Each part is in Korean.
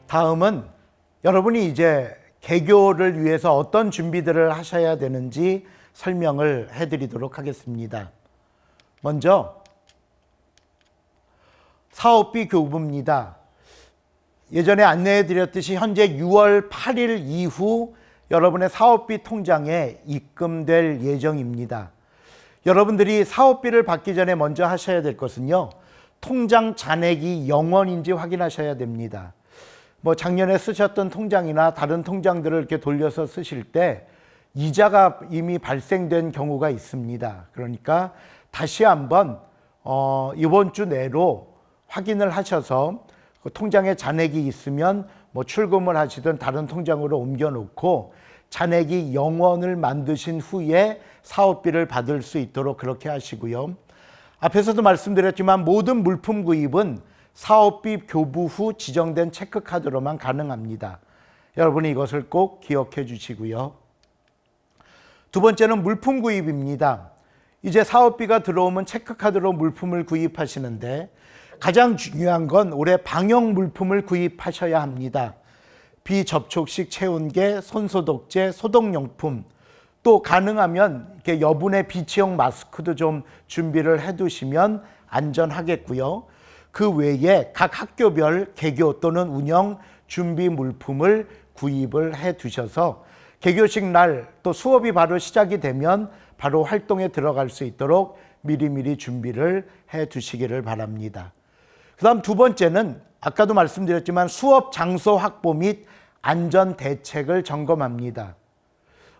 다음은 여러분이 이제 개교를 위해서 어떤 준비들을 하셔야 되는지 설명을 해드리도록 하겠습니다. 먼저 사업비 교부입니다. 예전에 안내해드렸듯이 현재 6월 8일 이후 여러분의 사업비 통장에 입금될 예정입니다. 여러분들이 사업비를 받기 전에 먼저 하셔야 될 것은요, 통장 잔액이 0원인지 확인하셔야 됩니다. 작년에 쓰셨던 통장이나 다른 통장들을 이렇게 돌려서 쓰실 때 이자가 이미 발생된 경우가 있습니다. 그러니까 다시 한번 이번 주 내로 확인을 하셔서 그 통장에 잔액이 있으면 출금을 하시든 다른 통장으로 옮겨 놓고 잔액이 0원을 만드신 후에 사업비를 받을 수 있도록 그렇게 하시고요. 앞에서도 말씀드렸지만 모든 물품 구입은 사업비 교부 후 지정된 체크카드로만 가능합니다. 여러분이 이것을 꼭 기억해 주시고요. 두 번째는 물품 구입입니다. 이제 사업비가 들어오면 체크카드로 물품을 구입하시는데 가장 중요한 건 올해 방역 물품을 구입하셔야 합니다. 비접촉식 체온계, 손소독제, 소독용품, 또 가능하면 이렇게 여분의 비치용 마스크도 좀 준비를 해두시면 안전하겠고요. 그 외에 각 학교별 개교 또는 운영 준비 물품을 구입을 해 두셔서 개교식 날 또 수업이 바로 시작이 되면 바로 활동에 들어갈 수 있도록 미리미리 준비를 해 두시기를 바랍니다. 그 다음 두 번째는 아까도 말씀드렸지만 수업 장소 확보 및 안전 대책을 점검합니다.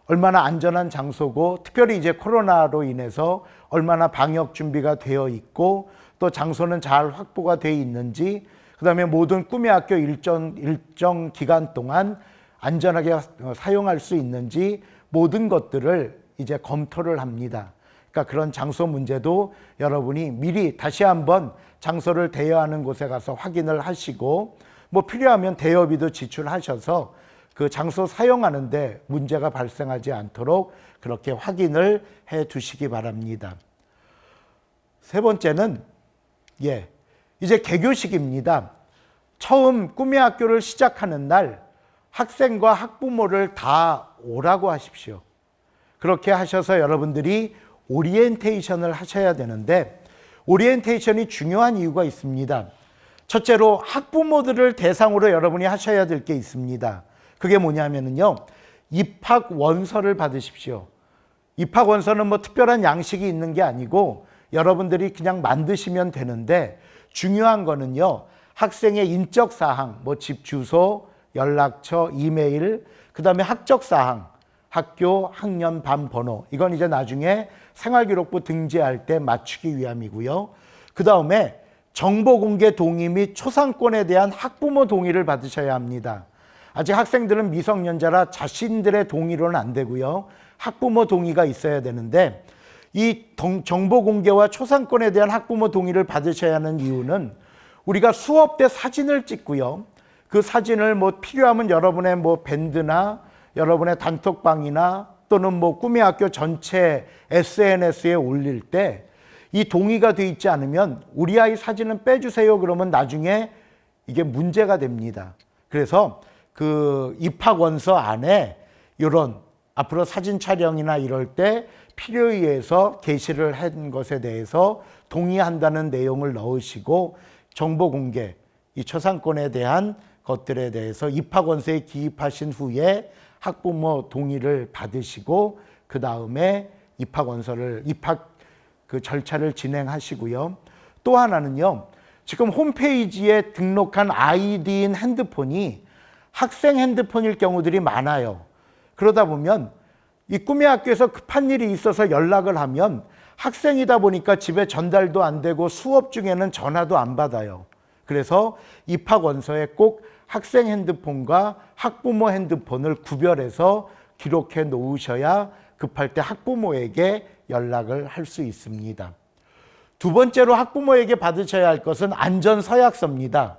얼마나 안전한 장소고 특별히 이제 코로나로 인해서 얼마나 방역 준비가 되어 있고 또 장소는 잘 확보가 되어 있는지, 그 다음에 모든 꿈의 학교 일정 기간 동안 안전하게 사용할 수 있는지 모든 것들을 이제 검토를 합니다. 그러니까 그런 장소 문제도 여러분이 미리 다시 한번 장소를 대여하는 곳에 가서 확인을 하시고 필요하면 대여비도 지출하셔서 그 장소 사용하는데 문제가 발생하지 않도록 그렇게 확인을 해 두시기 바랍니다. 세 번째는 이제 개교식입니다. 처음 꿈의 학교를 시작하는 날 학생과 학부모를 다 오라고 하십시오. 그렇게 하셔서 여러분들이 오리엔테이션을 하셔야 되는데 오리엔테이션이 중요한 이유가 있습니다. 첫째로 학부모들을 대상으로 여러분이 하셔야 될 게 있습니다. 그게 뭐냐면요, 입학 원서를 받으십시오. 입학 원서는 특별한 양식이 있는 게 아니고 여러분들이 그냥 만드시면 되는데 중요한 거는요, 학생의 인적 사항, 집 주소, 연락처, 이메일, 그 다음에 학적 사항, 학교, 학년, 반 번호, 이건 이제 나중에 생활기록부 등재할 때 맞추기 위함이고요. 그 다음에 정보공개 동의 및 초상권에 대한 학부모 동의를 받으셔야 합니다. 아직 학생들은 미성년자라 자신들의 동의로는 안 되고요. 학부모 동의가 있어야 되는데 이 정보공개와 초상권에 대한 학부모 동의를 받으셔야 하는 이유는 우리가 수업 때 사진을 찍고요. 그 사진을 필요하면 여러분의 밴드나 여러분의 단톡방이나 또는 꿈의 학교 전체 SNS에 올릴 때 이 동의가 돼 있지 않으면 우리 아이 사진은 빼주세요 그러면 나중에 이게 문제가 됩니다. 그래서 그 입학 원서 안에 이런 앞으로 사진 촬영이나 이럴 때 필요에 의해서 게시를 한 것에 대해서 동의한다는 내용을 넣으시고 정보 공개, 이 초상권에 대한 것들에 대해서 입학 원서에 기입하신 후에 학부모 동의를 받으시고 그 다음에 입학 그 절차를 진행하시고요. 또 하나는요, 지금 홈페이지에 등록한 아이디인 핸드폰이 학생 핸드폰일 경우들이 많아요. 그러다 보면 이 꿈의 학교에서 급한 일이 있어서 연락을 하면 학생이다 보니까 집에 전달도 안 되고 수업 중에는 전화도 안 받아요. 그래서 입학 원서에 꼭 학생 핸드폰과 학부모 핸드폰을 구별해서 기록해 놓으셔야 급할 때 학부모에게 연락을 할 수 있습니다. 두 번째로 학부모에게 받으셔야 할 것은 안전서약서입니다.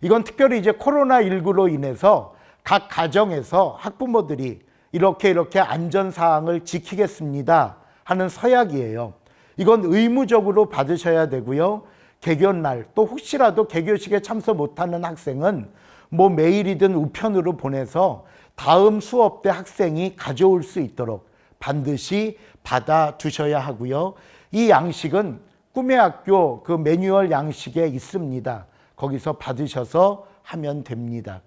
이건 특별히 이제 코로나19로 인해서 각 가정에서 학부모들이 이렇게 안전사항을 지키겠습니다 하는 서약이에요. 이건 의무적으로 받으셔야 되고요. 개교날 또 혹시라도 개교식에 참석 못하는 학생은 뭐 메일이든 우편으로 보내서 다음 수업 때 학생이 가져올 수 있도록 반드시 받아 두셔야 하고요. 이 양식은 꿈의 학교 그 매뉴얼 양식에 있습니다. 거기서 받으셔서 하면 됩니다.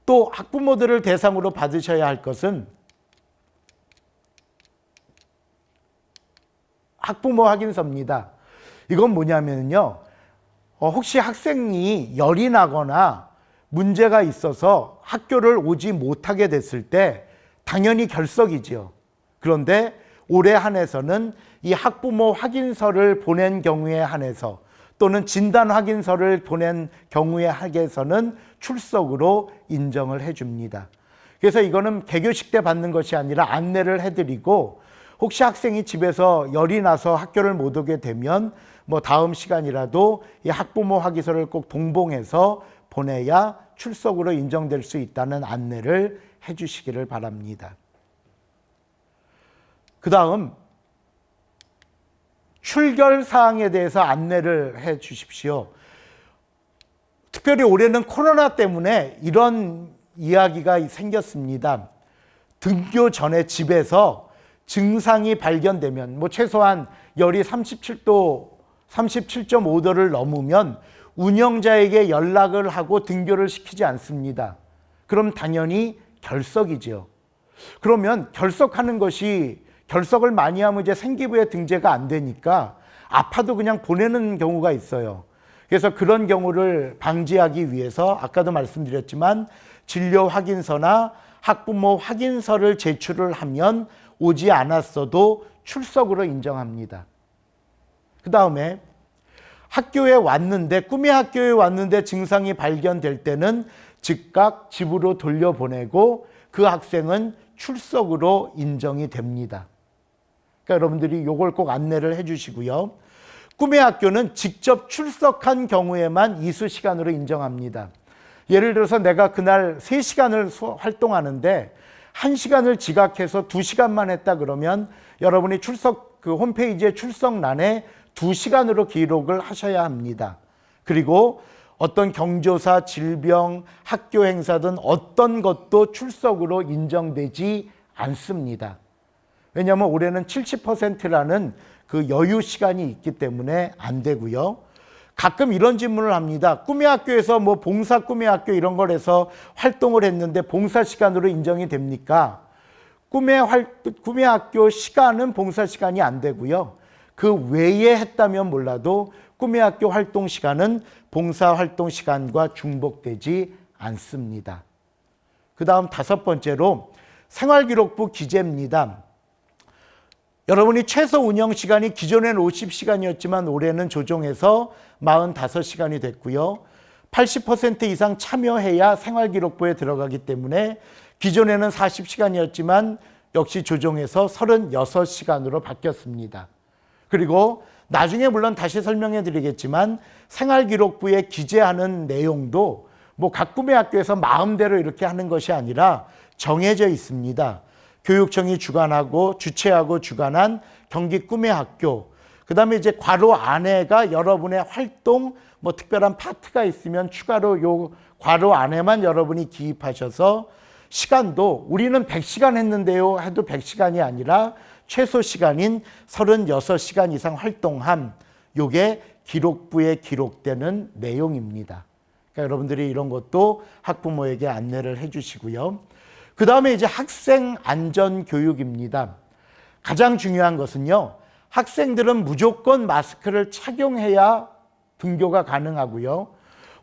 또 학부모들을 대상으로 받으셔야 할 것은 학부모 확인서입니다. 이건 뭐냐면요. 혹시 학생이 열이 나거나 문제가 있어서 학교를 오지 못하게 됐을 때 당연히 결석이죠. 그런데 올해 한해서는 이 학부모 확인서를 보낸 경우에 한해서 또는 진단 확인서를 보낸 경우에 한해서는 출석으로 인정을 해줍니다. 그래서 이거는 개교식 때 받는 것이 아니라 안내를 해드리고 혹시 학생이 집에서 열이 나서 학교를 못 오게 되면 뭐 다음 시간이라도 이 학부모 확인서를 꼭 동봉해서 보내야 출석으로 인정될 수 있다는 안내를 해주시기를 바랍니다. 그 다음 출결 사항에 대해서 안내를 해 주십시오. 특별히 올해는 코로나 때문에 이런 이야기가 생겼습니다. 등교 전에 집에서 증상이 발견되면 뭐 최소한 열이 37.5도를 넘으면 운영자에게 연락을 하고 등교를 시키지 않습니다. 그럼 당연히 결석이죠. 그러면 결석을 많이 하면 이제 생기부에 등재가 안 되니까 아파도 그냥 보내는 경우가 있어요. 그래서 그런 경우를 방지하기 위해서 아까도 말씀드렸지만 진료 확인서나 학부모 확인서를 제출을 하면 오지 않았어도 출석으로 인정합니다. 그 다음에 꿈의 학교에 왔는데 증상이 발견될 때는 즉각 집으로 돌려보내고 그 학생은 출석으로 인정이 됩니다. 그러니까 여러분들이 이걸 꼭 안내를 해주시고요. 꿈의 학교는 직접 출석한 경우에만 이수 시간으로 인정합니다. 예를 들어서 내가 그날 3시간을 활동하는데 1시간을 지각해서 2시간만 했다 그러면 여러분이 홈페이지에 출석란에 2시간으로 기록을 하셔야 합니다. 그리고 어떤 경조사, 질병, 학교 행사든 어떤 것도 출석으로 인정되지 않습니다. 왜냐하면 올해는 70%라는 그 여유 시간이 있기 때문에 안 되고요. 가끔 이런 질문을 합니다. 꿈의 학교에서 뭐 봉사 꿈의 학교 이런 걸 해서 활동을 했는데 봉사 시간으로 인정이 됩니까? 꿈의 학교 시간은 봉사 시간이 안 되고요. 그 외에 했다면 몰라도 꿈의 학교 활동 시간은 봉사 활동 시간과 중복되지 않습니다. 그 다음 5번째로 생활기록부 기재입니다. 여러분이 최소 운영 시간이 기존에는 50시간이었지만 올해는 조정해서 45시간이 됐고요. 80% 이상 참여해야 생활기록부에 들어가기 때문에 기존에는 40시간이었지만 역시 조정해서 36시간으로 바뀌었습니다. 그리고 나중에 물론 다시 설명해 드리겠지만 생활기록부에 기재하는 내용도 뭐 각 꿈의 학교에서 마음대로 이렇게 하는 것이 아니라 정해져 있습니다. 교육청이 주최하고 주관한 경기 꿈의 학교. 그 다음에 이제 괄호 안에가 여러분의 활동, 뭐 특별한 파트가 있으면 추가로 요 괄호 안에만 여러분이 기입하셔서 시간도 우리는 100시간 했는데요 해도 100시간이 아니라 최소 시간인 36시간 이상 활동함. 요게 기록부에 기록되는 내용입니다. 그러니까 여러분들이 이런 것도 학부모에게 안내를 해 주시고요. 그 다음에 이제 학생 안전 교육입니다. 가장 중요한 것은요. 학생들은 무조건 마스크를 착용해야 등교가 가능하고요.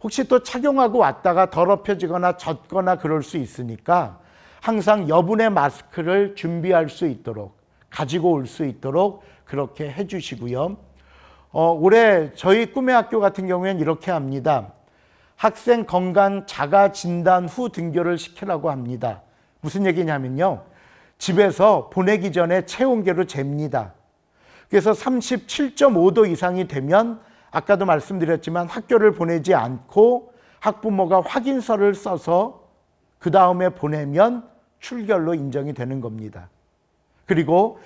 혹시 또 착용하고 왔다가 더럽혀지거나 젖거나 그럴 수 있으니까 항상 여분의 마스크를 준비할 수 있도록 가지고 올 수 있도록 그렇게 해주시고요. 올해 저희 꿈의 학교 같은 경우에는 이렇게 합니다. 학생 건강 자가 진단 후 등교를 시키라고 합니다. 무슨 얘기냐면요. 집에서 보내기 전에 체온계로 잽니다. 그래서 37.5도 이상이 되면 아까도 말씀드렸지만 학교를 보내지 않고 학부모가 확인서를 써서 그 다음에 보내면 출결로 인정이 되는 겁니다. 그리고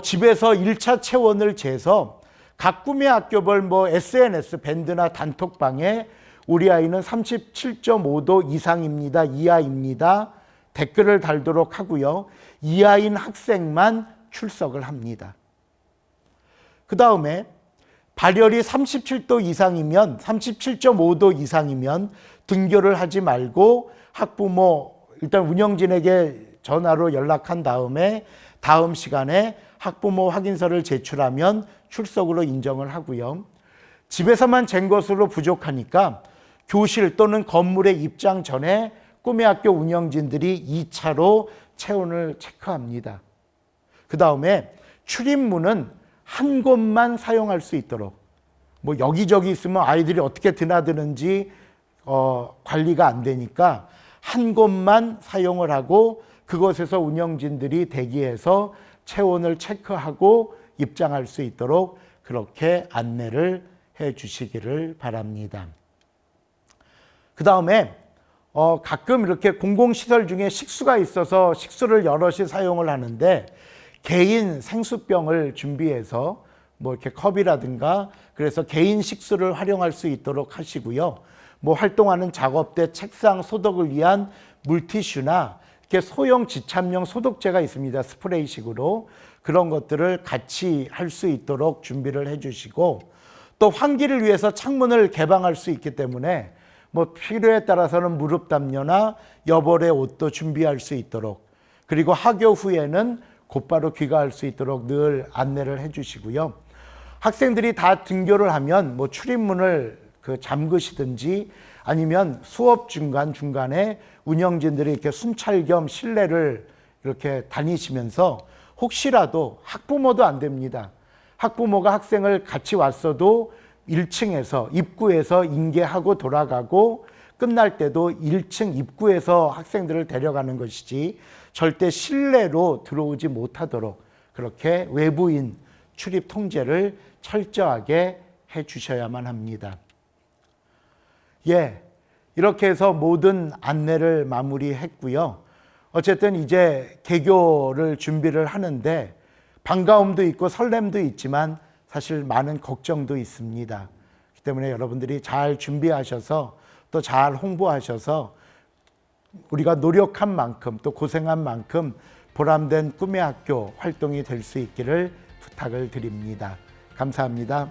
집에서 1차 체온을 재서 각 꿈의 학교별 뭐 SNS, 밴드나 단톡방에 우리 아이는 37.5도 이상입니다. 이하입니다. 댓글을 달도록 하고요. 이하인 학생만 출석을 합니다. 그 다음에 발열이 37도 이상이면 37.5도 이상이면 등교를 하지 말고 학부모 일단 운영진에게 전화로 연락한 다음에 다음 시간에 학부모 확인서를 제출하면 출석으로 인정을 하고요. 집에서만 잰 것으로 부족하니까 교실 또는 건물에 입장 전에 꿈의 학교 운영진들이 2차로 체온을 체크합니다. 그 다음에 출입문은 한 곳만 사용할 수 있도록, 뭐 여기저기 있으면 아이들이 어떻게 드나드는지 관리가 안 되니까 한 곳만 사용을 하고 그곳에서 운영진들이 대기해서 체온을 체크하고 입장할 수 있도록 그렇게 안내를 해 주시기를 바랍니다. 그 다음에 가끔 이렇게 공공시설 중에 식수가 있어서 식수를 여럿이 사용을 하는데 개인 생수병을 준비해서 뭐 이렇게 컵이라든가 그래서 개인 식수를 활용할 수 있도록 하시고요. 뭐 활동하는 작업대 책상 소독을 위한 물티슈나 이렇게 소형 지참용 소독제가 있습니다. 스프레이식으로 그런 것들을 같이 할 수 있도록 준비를 해주시고 또 환기를 위해서 창문을 개방할 수 있기 때문에 뭐 필요에 따라서는 무릎 담요나 여벌의 옷도 준비할 수 있도록 그리고 하교 후에는 곧바로 귀가할 수 있도록 늘 안내를 해주시고요. 학생들이 다 등교를 하면 뭐 출입문을 잠그시든지 아니면 수업 중간에 운영진들이 이렇게 순찰 겸 실내를 이렇게 다니시면서 혹시라도 학부모도 안 됩니다. 학부모가 학생을 같이 왔어도 1층에서 입구에서 인계하고 돌아가고 끝날 때도 1층 입구에서 학생들을 데려가는 것이지 절대 실내로 들어오지 못하도록 그렇게 외부인 출입 통제를 철저하게 해 주셔야만 합니다. 이렇게 해서 모든 안내를 마무리했고요. 어쨌든 이제 개교를 준비를 하는데 반가움도 있고 설렘도 있지만 사실 많은 걱정도 있습니다. 그렇기 때문에 여러분들이 잘 준비하셔서 또 잘 홍보하셔서 우리가 노력한 만큼 또 고생한 만큼 보람된 꿈의 학교 활동이 될 수 있기를 부탁을 드립니다. 감사합니다.